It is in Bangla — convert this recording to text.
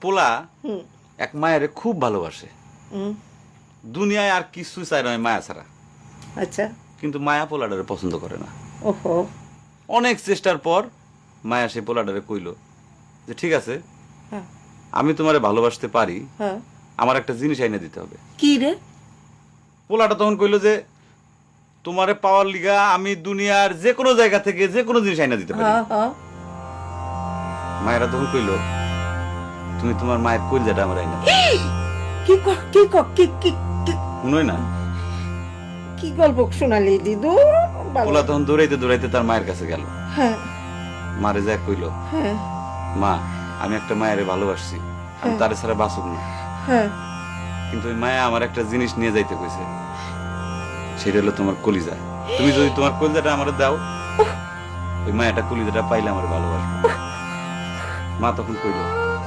পোলা এক মায়ের খুব ভালোবাসে, দুনিয়ায় আর কিছু চাই নয় মায়া ছাড়া। আচ্ছা। কিন্তু মায়া পোলাডারে পছন্দ করে না। ওহো। অনেক চেষ্টার পর মায়া সে পোলাডারে কইল যে ঠিক আছে, হ্যাঁ। আমি তোমারে ভালোবাসতে পারি, হ্যাঁ। আমার একটা জিনিস আইনা দিতে হবে। কি রে? পোলাটা তখন কইল যে তোমারে পাওয়ার লিগা আমি দুনিয়ার যে কোনো জায়গা থেকে যে কোনো জিনিস আইনা দিতে পারি। হ্যাঁ হ্যাঁ। মায়েরা তখন কইল তুমি তোমার মায়ের কলিজাটা আমার আইনা দাও। কি কি কি কি শুনোই না, কি গল্প শোনালি দিদু? পোলা তখন দৌড়াইতে দৌড়াইতে তার মায়ের কাছে গেল। হ্যাঁ মারে যা কইল, হ্যাঁ মা আমি একটা মায়ের ভালোবাসছি, আমি তার ছাড়া বাঁচব না, হ্যাঁ। কিন্তু ওই মায়া আমার একটা জিনিস নিয়ে যাইতে কইছে, সেটা হলো তোমার কলিজা। তুমি যদি তোমার কলিজাটা আমার দাও, ওই মায়াটা কলিজাটা পাইলে আমার ভালোবাসবে। মা তখন কইল